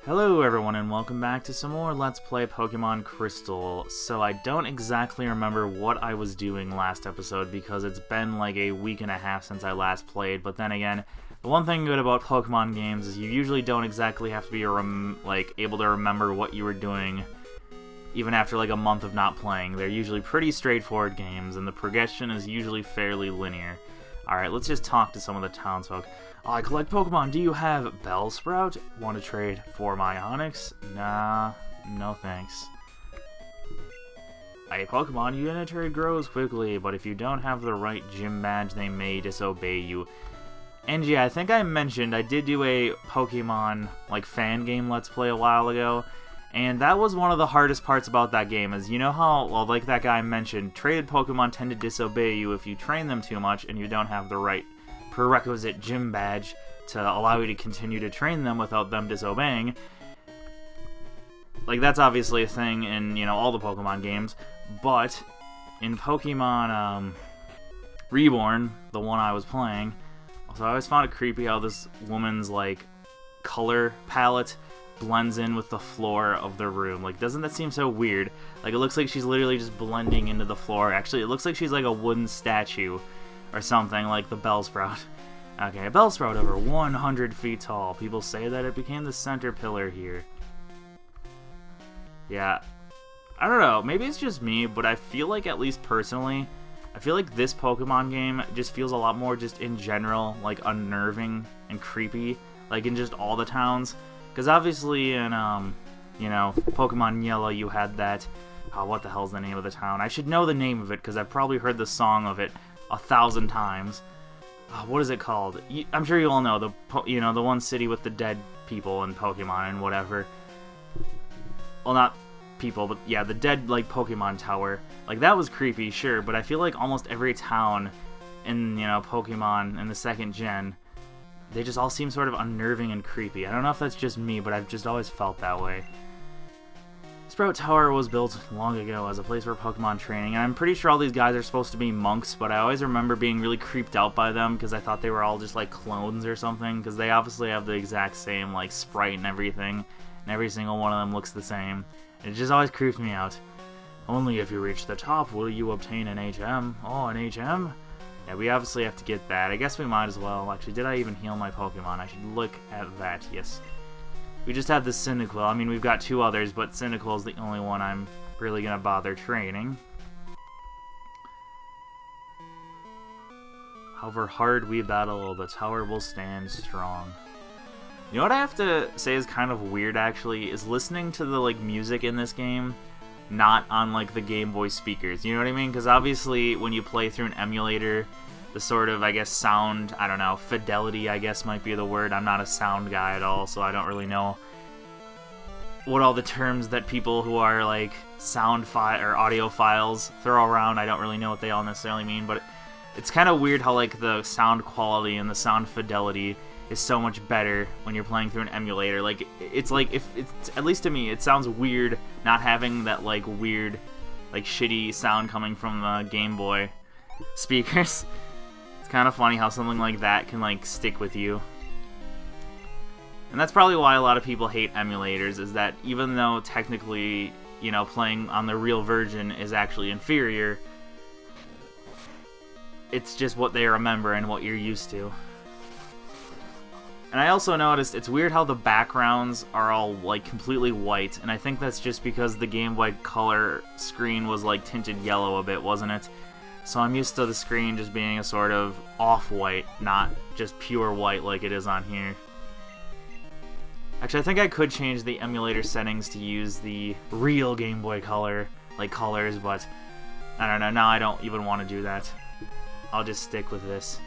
Hello everyone and welcome back to some more Let's Play Pokemon Crystal. So I don't exactly remember what I was doing last episode because it's been like a week and a half since I last played, but then again, the one thing good about Pokemon games is you usually don't exactly have to be able to remember what you were doing even after like a month of not playing. They're usually pretty straightforward games and the progression is usually fairly linear. Alright, let's just talk to some of the townsfolk. I collect Pokemon. Do you have Bellsprout? Want to trade for my Onix? Nah, no thanks. A Pokemon unit grows quickly, but if you don't have the right gym badge, they may disobey you. And yeah, I think I mentioned I did do a Pokemon fan game Let's Play a while ago, and that was one of the hardest parts about that game. Is you know how, well, like that guy mentioned, traded Pokemon tend to disobey you if you train them too much and you don't have the right prerequisite gym badge to allow you to continue to train them without them disobeying. Like, that's obviously a thing in, all the Pokemon games, but in Pokemon Reborn, the one I was playing, so I always found it creepy how this woman's color palette blends in with the floor of the room. Doesn't that seem so weird? It looks like she's literally just blending into the floor. Actually, it looks like she's like a wooden statue or something, like the Bellsprout. Okay, a Bellsprout over 100 feet tall. People say that it became the center pillar here. Yeah, I don't know, maybe it's just me, but I feel like, at least personally, I feel like this Pokemon game just feels a lot more just in general, unnerving and creepy, in just all the towns. Because obviously in, Pokemon Yellow you had that, what the hell's the name of the town? I should know the name of it because I've probably heard the song of it 1,000 times. What is it called? I'm sure you all know the one city with the dead people and Pokemon and whatever. Well, not people, but yeah, the dead Pokemon tower. That was creepy, sure, but I feel like almost every town in Pokemon in the second gen, they just all seem sort of unnerving and creepy. I don't know if that's just me, but I've just always felt that way. Sprout Tower was built long ago as a place for Pokemon training, and I'm pretty sure all these guys are supposed to be monks, but I always remember being really creeped out by them because I thought they were all just clones or something, because they obviously have the exact same sprite and everything, and every single one of them looks the same. It just always creeps me out. Only if you reach the top will you obtain an HM. Oh, an HM? Yeah, we obviously have to get that. I guess we might as well. Actually, did I even heal my Pokemon? I should look at that, yes. We just have the Cyndaquil. I mean, we've got two others, but Cyndaquil is the only one I'm really going to bother training. However hard we battle, the tower will stand strong. You know what I have to say is kind of weird, actually, is listening to the, music in this game not on, the Game Boy speakers. You know what I mean? Because obviously, when you play through an emulator, the sort of, I guess, sound, I don't know, fidelity, I guess might be the word. I'm not a sound guy at all, so I don't really know what all the terms that people who are, sound file or audio files throw around. I don't really know what they all necessarily mean, but it's kind of weird how, the sound quality and the sound fidelity is so much better when you're playing through an emulator. It's if it's, at least to me, it sounds weird not having that, weird, shitty sound coming from the Game Boy speakers. It's kind of funny how something like that can, stick with you. And that's probably why a lot of people hate emulators, is that even though technically, playing on the real version is actually inferior, it's just what they remember and what you're used to. And I also noticed it's weird how the backgrounds are all completely white, and I think that's just because the Game Boy Color screen was tinted yellow a bit, wasn't it? So I'm used to the screen just being a sort of off-white, not just pure white like it is on here. Actually, I think I could change the emulator settings to use the real Game Boy Color colors, but I don't know, now I don't even want to do that. I'll just stick with this.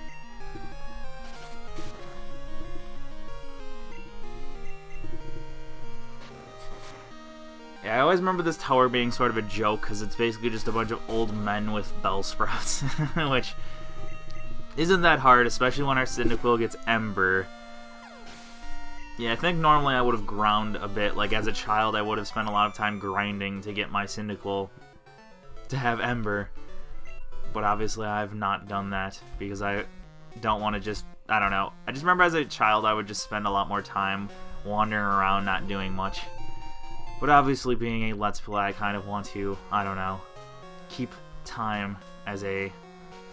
Yeah, I always remember this tower being sort of a joke, because it's basically just a bunch of old men with Bellsprouts, which isn't that hard, especially when our Cyndaquil gets Ember. Yeah, I think normally I would have ground a bit. As a child, I would have spent a lot of time grinding to get my Cyndaquil to have Ember. But obviously, I've not done that, because I don't want to just I don't know. I just remember as a child I would just spend a lot more time wandering around not doing much. But obviously being a Let's Play, I kind of want to, I don't know, keep time as a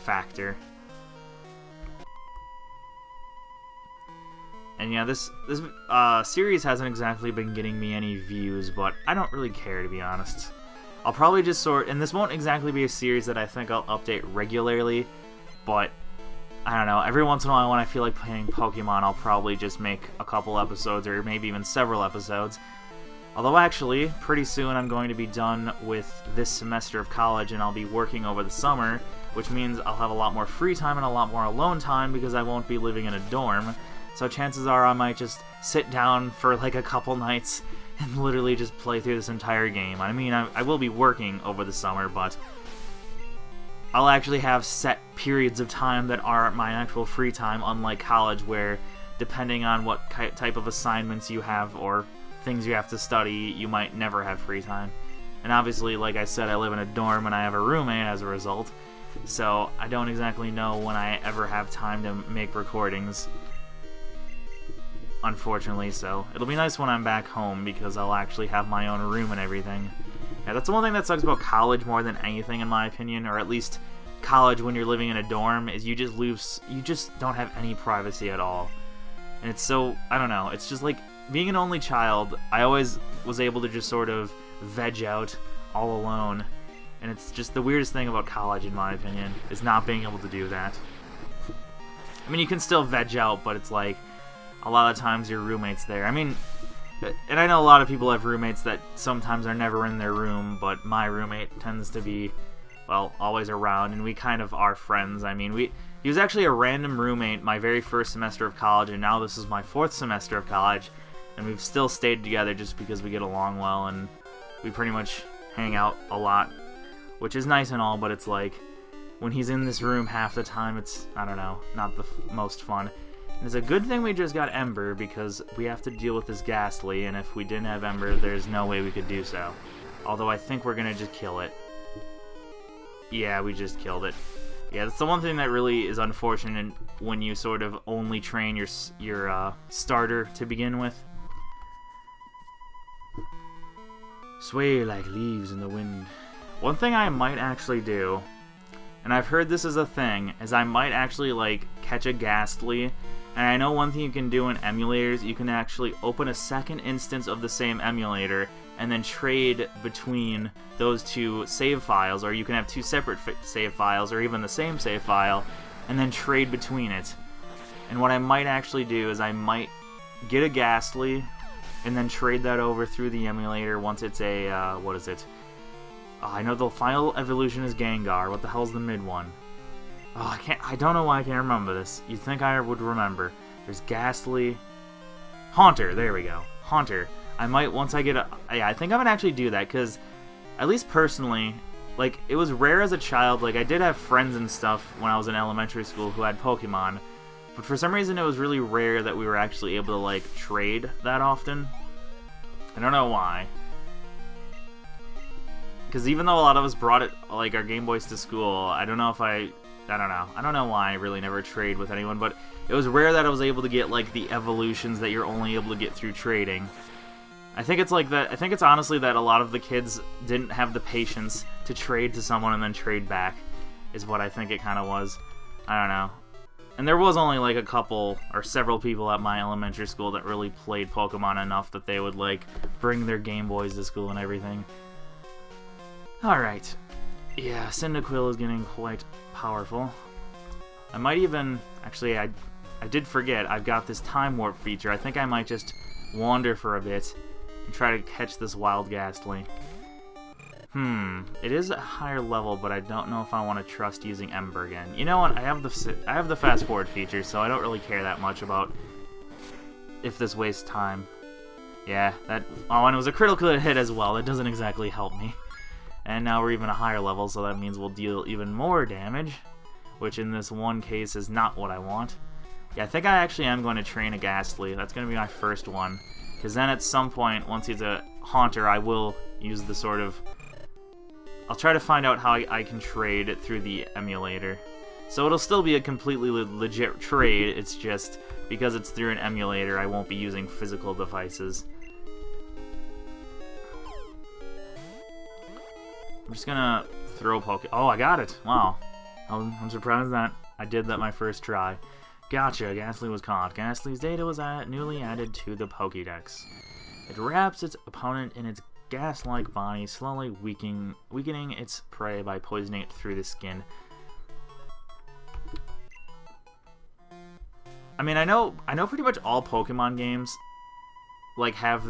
factor. And yeah, this series hasn't exactly been getting me any views, but I don't really care, to be honest. I'll probably just and this won't exactly be a series that I think I'll update regularly, but I don't know, every once in a while when I feel like playing Pokemon, I'll probably just make a couple episodes, or maybe even several episodes. Although actually, pretty soon I'm going to be done with this semester of college, and I'll be working over the summer, which means I'll have a lot more free time and a lot more alone time because I won't be living in a dorm. So chances are I might just sit down for like a couple nights and literally just play through this entire game. I mean, I will be working over the summer, but I'll actually have set periods of time that are my actual free time, unlike college where, depending on what type of assignments you have or things you have to study, you might never have free time. And obviously, like I said, I live in a dorm and I have a roommate as a result, so I don't exactly know when I ever have time to make recordings, unfortunately. So it'll be nice when I'm back home because I'll actually have my own room and everything. Yeah, that's the one thing that sucks about college more than anything, in my opinion, or at least college when you're living in a dorm, is you just don't have any privacy at all. And it's so, I don't know, it's just like, being an only child, I always was able to just sort of veg out all alone. And it's just the weirdest thing about college, in my opinion, is not being able to do that. I mean, you can still veg out, but it's like, a lot of times your roommate's there. I mean, and I know a lot of people have roommates that sometimes are never in their room, but my roommate tends to be, well, always around, and we kind of are friends. I mean, he was actually a random roommate my very first semester of college, and now this is my 4th semester of college. And we've still stayed together just because we get along well, and we pretty much hang out a lot, which is nice and all, but it's like, when he's in this room half the time, it's, I don't know, not the most fun. And it's a good thing we just got Ember, because we have to deal with this Ghastly, and if we didn't have Ember, there's no way we could do so. Although I think we're gonna just kill it. Yeah, we just killed it. Yeah, that's the one thing that really is unfortunate when you sort of only train your starter to begin with. Sway like leaves in the wind. One thing I might actually do, and I've heard this is a thing, is I might actually, like, catch a Ghastly. And I know one thing you can do in emulators, you can actually open a second instance of the same emulator and then trade between those two save files, or you can have two separate save files, or even the same save file, and then trade between it. And what I might actually do is I might get a Ghastly, and then trade that over through the emulator once it's a, what is it? Oh, I know the final evolution is Gengar. What the hell's the mid one? Oh, I don't know why I can't remember this. You'd think I would remember. There's Ghastly. Haunter, there we go. Haunter. I might, once I get yeah, I think I'm gonna actually do that, because, at least personally, like, it was rare as a child. Like, I did have friends and stuff when I was in elementary school who had Pokemon, but for some reason it was really rare that we were actually able to, like, trade that often. I don't know why. Because even though a lot of us brought it, like, our Game Boys to school, I don't know if I don't know. I don't know why I really never trade with anyone, but it was rare that I was able to get, like, the evolutions that you're only able to get through trading. I think it's like that. I think it's honestly that a lot of the kids didn't have the patience to trade to someone and then trade back, is what I think it kind of was. I don't know. And there was only, like, a couple or several people at my elementary school that really played Pokemon enough that they would, like, bring their Game Boys to school and everything. Alright. Yeah, Cyndaquil is getting quite powerful. I might even... Actually, I did forget. I've got this Time Warp feature. I think I might just wander for a bit and try to catch this Wild Ghastly. It is a higher level, but I don't know if I want to trust using Ember again. You know what? I have the fast forward feature, so I don't really care that much about if this wastes time. Yeah, that... Oh, and it was a critical hit as well. That doesn't exactly help me. And now we're even a higher level, so that means we'll deal even more damage, which in this one case is not what I want. Yeah, I think I actually am going to train a Ghastly. That's going to be my first one. Because then at some point, once he's a Haunter, I will use the sort of... I'll try to find out how I can trade it through the emulator. So it'll still be a completely legit trade, it's just because it's through an emulator, I won't be using physical devices. I'm just gonna throw Poke... Oh, I got it! Wow. I'm surprised that I did that my first try. Gotcha, Ghastly was caught. Ghastly's data was newly added to the Pokédex. It wraps its opponent in its gas-like body, slowly weakening its prey by poisoning it through the skin. I mean, I know pretty much all Pokemon games like have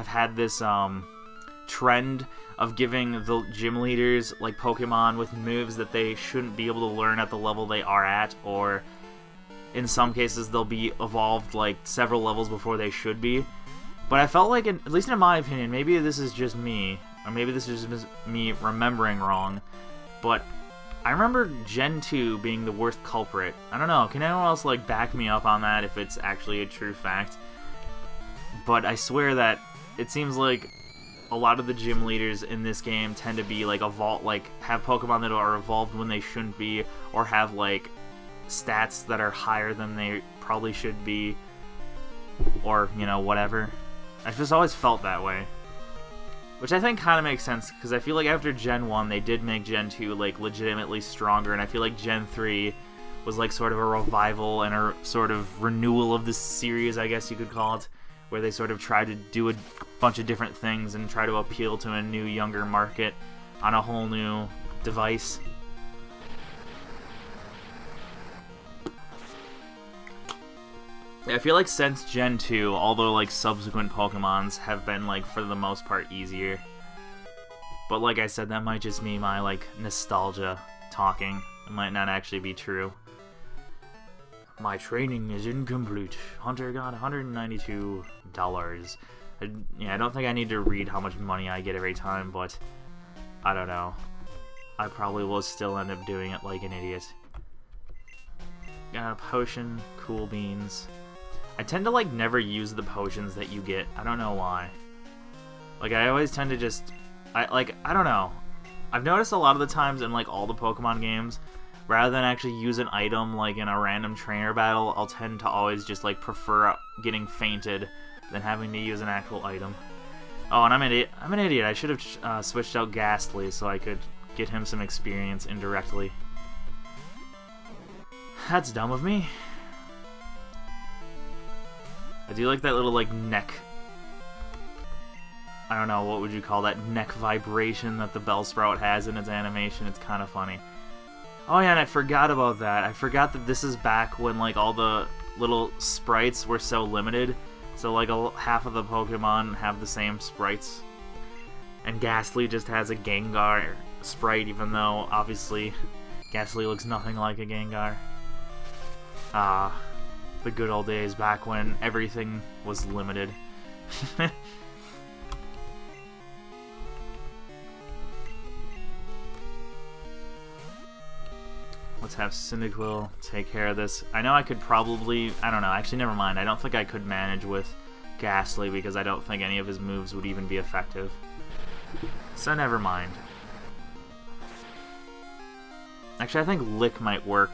had this trend of giving the gym leaders like Pokemon with moves that they shouldn't be able to learn at the level they are at, or in some cases they'll be evolved like several levels before they should be. But I felt like, at least in my opinion, maybe this is just me, or maybe this is just me remembering wrong, but I remember Gen 2 being the worst culprit. I don't know, can anyone else like back me up on that if it's actually a true fact? But I swear that it seems like a lot of the gym leaders in this game tend to be like have Pokemon that are evolved when they shouldn't be, or have like stats that are higher than they probably should be, or, you know, whatever. I've just always felt that way. Which I think kind of makes sense, because I feel like after Gen 1, they did make Gen 2, like, legitimately stronger, and I feel like Gen 3 was, like, sort of a revival and a sort of renewal of this series, I guess you could call it, where they sort of tried to do a bunch of different things and try to appeal to a new, younger market on a whole new device. I feel like since Gen 2, although like subsequent Pokemons have been like for the most part easier. But like I said, that might just be my like nostalgia talking. It might not actually be true. My training is incomplete. Hunter got $192. I don't think I need to read how much money I get every time, but I don't know. I probably will still end up doing it like an idiot. Got a potion, cool beans. I tend to like never use the potions that you get. I don't know why. Like I always tend to just I don't know. I've noticed a lot of the times in like all the Pokemon games, rather than actually use an item like in a random trainer battle, I'll tend to always just like prefer getting fainted than having to use an actual item. Oh, and I'm an idiot. I should have switched out Ghastly so I could get him some experience indirectly. That's dumb of me. I do like that little, like, neck... I don't know, what would you call that? Neck vibration that the Bellsprout has in its animation. It's kind of funny. Oh yeah, and I forgot about that. I forgot that this is back when, like, all the little sprites were so limited. So, like, half of the Pokemon have the same sprites. And Ghastly just has a Gengar sprite, even though, obviously, Ghastly looks nothing like a Gengar. The good old days back when everything was limited. Let's have Cyndaquil take care of this. I know I could probably... I don't know. Actually, never mind. I don't think I could manage with Ghastly because I don't think any of his moves would even be effective. So never mind. Actually, I think Lick might work.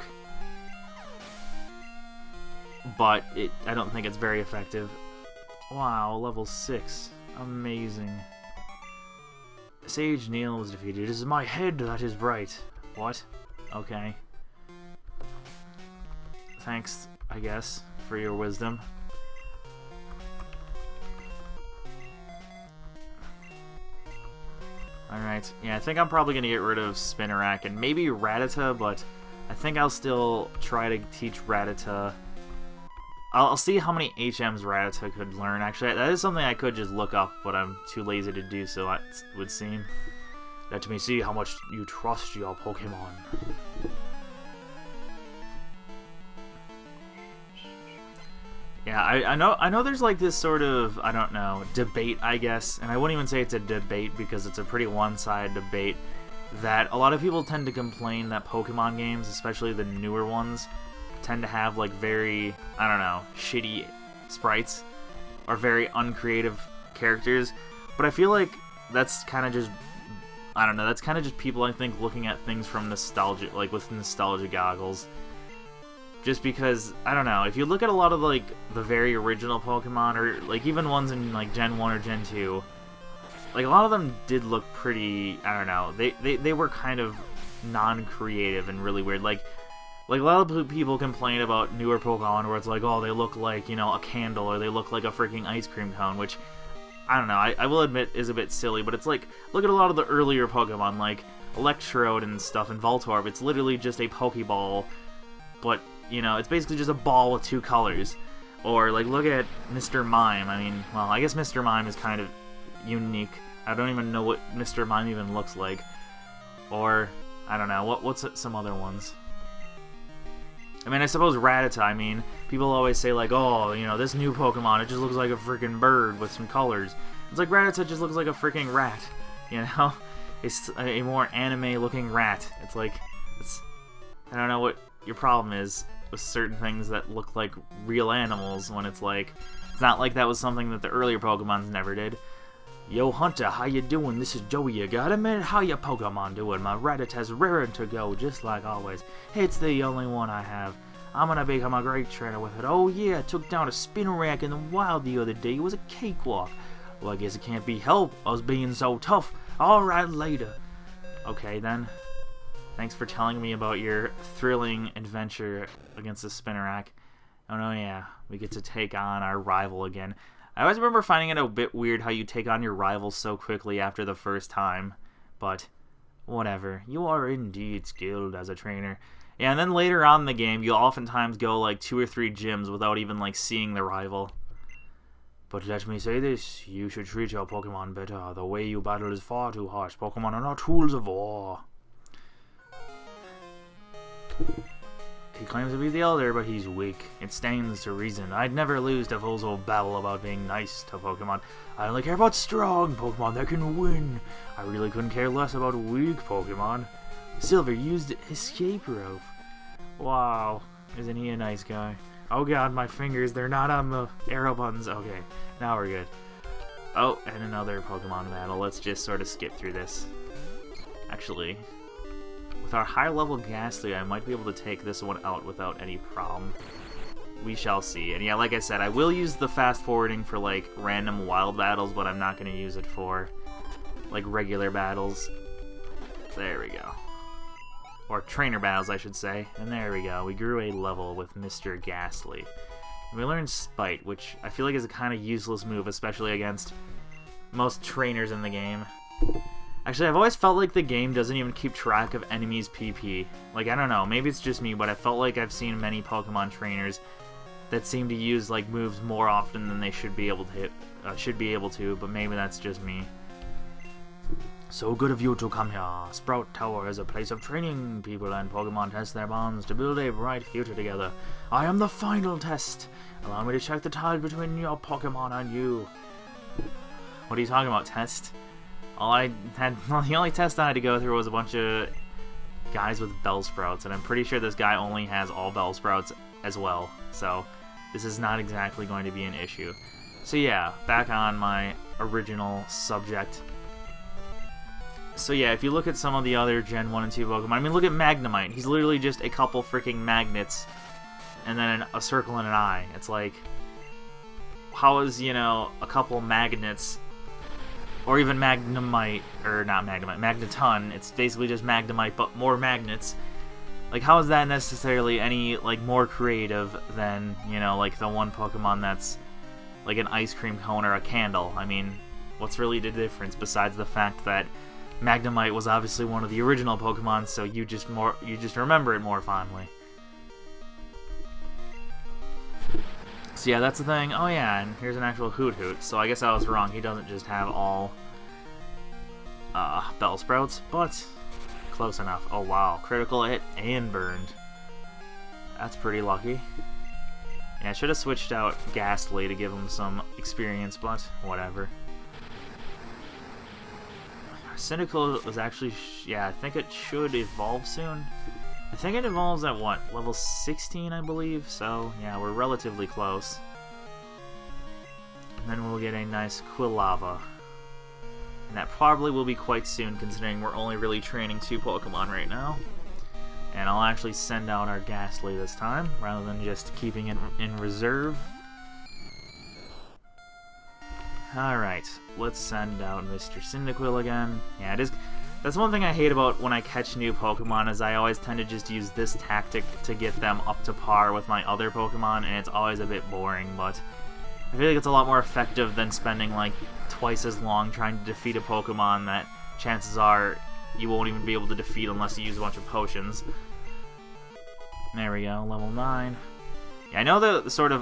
But I don't think it's very effective. Wow, level 6. Amazing. Sage Neil was defeated. It is my head that is bright. What? Okay. Thanks, I guess, for your wisdom. Alright, yeah, I think I'm probably going to get rid of Spinarak and maybe Rattata, but I think I'll still try to teach Rattata. I'll see how many HMs Rattata could learn. Actually, that is something I could just look up, but I'm too lazy to do so, it would seem. Let me see how much you trust your Pokemon. Yeah, I know there's like this sort of, I don't know, debate, I guess, and I wouldn't even say it's a debate because it's a pretty one-sided debate, that a lot of people tend to complain that Pokemon games, especially the newer ones, tend to have like very, I don't know, shitty sprites or very uncreative characters, but I feel like that's kind of just I don't know, that's kind of just people, I think, looking at things from nostalgia, like, with nostalgia goggles. Just because, I don't know, if you look at a lot of, like, the very original Pokemon, or, like, even ones in, like, Gen 1 or Gen 2, like, a lot of them did look pretty, I don't know, they were kind of non-creative and really weird. Like, a lot of people complain about newer Pokemon where it's like, oh, they look like, you know, a candle, or they look like a freaking ice cream cone, which, I don't know, I will admit is a bit silly, but it's like, look at a lot of the earlier Pokemon, like Electrode and stuff, and Voltorb. It's literally just a Pokeball, but, you know, it's basically just a ball with 2 colors. Or, like, look at Mr. Mime. I mean, well, I guess Mr. Mime is kind of unique. I don't even know what Mr. Mime even looks like. Or, I don't know, what's some other ones? I mean, I suppose Rattata. I mean, people always say, like, oh, you know, this new Pokemon, it just looks like a freaking bird with some colors. It's like Rattata just looks like a freaking rat, you know? It's a more anime-looking rat. It's like, I don't know what your problem is with certain things that look like real animals, when it's like, it's not like that was something that the earlier Pokemons never did. Yo, Hunter, how you doing? This is Joey. You got a minute? How your Pokemon doing? My Rattata's raring to go, just like always. It's the only one I have. I'm gonna become a great trainer with it. Oh yeah, I took down a spin rack in the wild the other day. It was a cakewalk. Well, I guess it can't be helped, us being so tough. Alright, later. Okay, then. Thanks for telling me about your thrilling adventure against the Spinnerack. Oh no, yeah, we get to take on our rival again. I always remember finding it a bit weird how you take on your rival so quickly after the first time, but whatever. You are indeed skilled as a trainer. Yeah, and then later on in the game, you'll oftentimes go like 2 or 3 gyms without even like seeing the rival. But let me say this, you should treat your Pokemon better. The way you battle is far too harsh. Pokemon are not tools of war. He claims to be the elder, but he's weak. It stands to reason. I'd never lose to fools who babble about being nice to Pokemon. I only care about strong Pokemon that can win. I really couldn't care less about weak Pokemon. Silver used escape rope. Wow, isn't he a nice guy? Oh god, my fingers, they're not on the arrow buttons. Okay, now we're good. Oh, and another Pokemon battle. Let's just sort of skip through this. Actually, with our high level Ghastly, I might be able to take this one out without any problem. We shall see. And yeah, like I said, I will use the fast forwarding for like random wild battles, but I'm not going to use it for like regular battles. There we go. Or trainer battles, I should say. And there we go. We grew a level with Mr. Ghastly. And we learned Spite, which I feel like is a kind of useless move, especially against most trainers in the game. Actually, I've always felt like the game doesn't even keep track of enemies' PP. Like, I don't know, maybe it's just me, but I felt like I've seen many Pokemon trainers that seem to use like moves more often than they should be able to, but maybe that's just me. So good of you to come here. Sprout Tower is a place of training people and Pokemon test their bonds to build a bright future together. I am the final test. Allow me to check the ties between your Pokemon and you. What are you talking about, test? The only test I had to go through was a bunch of guys with Bellsprouts, and I'm pretty sure this guy only has all Bellsprouts as well, so this is not exactly going to be an issue. So yeah, back on my original subject. So yeah, if you look at some of the other Gen 1 and 2 Pokemon, I mean, look at Magnemite. He's literally just a couple freaking magnets, and then a circle and an eye. It's like, how is, you know, a couple magnets, or even Magnemite, or not Magnemite, Magneton, it's basically just Magnemite, but more magnets. Like, how is that necessarily any, like, more creative than, you know, like, the one Pokemon that's, like, an ice cream cone or a candle? I mean, what's really the difference besides the fact that Magnemite was obviously one of the original Pokemon, so you just remember it more fondly. So yeah, that's the thing. Oh yeah, and here's an actual Hoot. So I guess I was wrong. He doesn't just have all Bellsprouts, but close enough. Oh wow, critical hit and burned. That's pretty lucky. Yeah, I should have switched out Ghastly to give him some experience, but whatever. Cyndaquil was actually, yeah, I think it should evolve soon. I think it evolves at what, level 16, I believe, so yeah, we're relatively close. And then we'll get a nice Quilava. And that probably will be quite soon, considering we're only really training 2 Pokemon right now. And I'll actually send out our Ghastly this time, rather than just keeping it in reserve. Alright, let's send out Mr. Cyndaquil again. Yeah, it is. That's one thing I hate about when I catch new Pokemon, is I always tend to just use this tactic to get them up to par with my other Pokemon, and it's always a bit boring, but I feel like it's a lot more effective than spending like twice as long trying to defeat a Pokemon that chances are you won't even be able to defeat unless you use a bunch of potions. There we go, level 9. Yeah, I know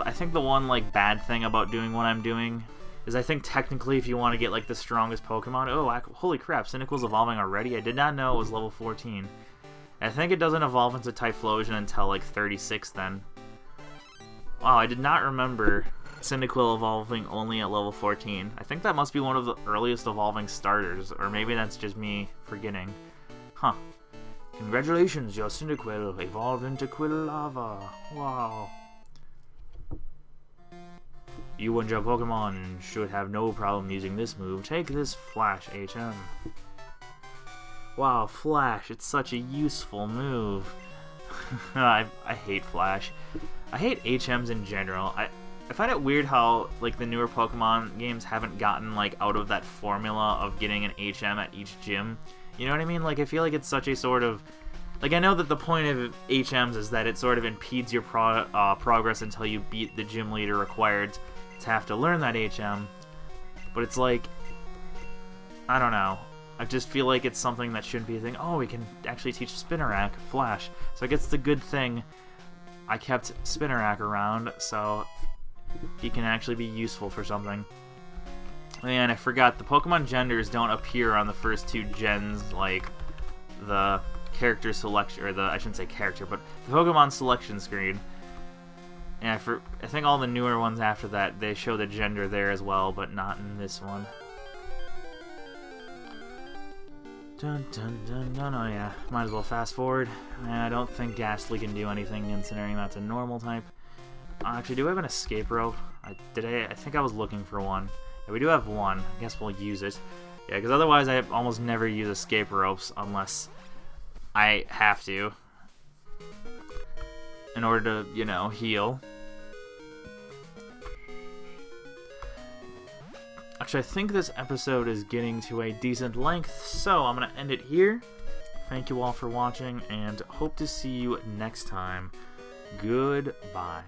I think the one like bad thing about doing what I'm doing is I think technically if you want to get like the strongest Pokemon, holy crap, Cyndaquil's evolving already? I did not know it was level 14. I think it doesn't evolve into Typhlosion until like 36 then. Wow, I did not remember Cyndaquil evolving only at level 14. I think that must be one of the earliest evolving starters, or maybe that's just me forgetting. Huh. Congratulations, your Cyndaquil evolved into Quilava. Wow. You and your Pokemon should have no problem using this move. Take this Flash HM. Wow, Flash, it's such a useful move. I hate Flash. I hate HMs in general. I find it weird how like the newer Pokemon games haven't gotten like out of that formula of getting an HM at each gym. You know what I mean? Like I feel like it's such a sort of like I know that the point of HMs is that it sort of impedes your progress until you beat the gym leader required to have to learn that HM. But it's like I don't know. I just feel like it's something that shouldn't be a thing. Oh, we can actually teach Spinarak Flash. So I guess it's a good thing I kept Spinarak around, so he can actually be useful for something. And I forgot, the Pokemon genders don't appear on the first 2 gens, like the character selection, or I shouldn't say character, but the Pokemon selection screen. And I think all the newer ones after that, they show the gender there as well, but not in this one. Dun dun dun dun, oh yeah, might as well fast forward. I don't think Ghastly can do anything considering that's a normal type. Actually, do we have an escape rope? I think I was looking for one. Yeah, we do have one. I guess we'll use it. Yeah, because otherwise I almost never use escape ropes unless I have to. In order to, you know, heal. Actually, I think this episode is getting to a decent length, so I'm going to end it here. Thank you all for watching, and hope to see you next time. Goodbye.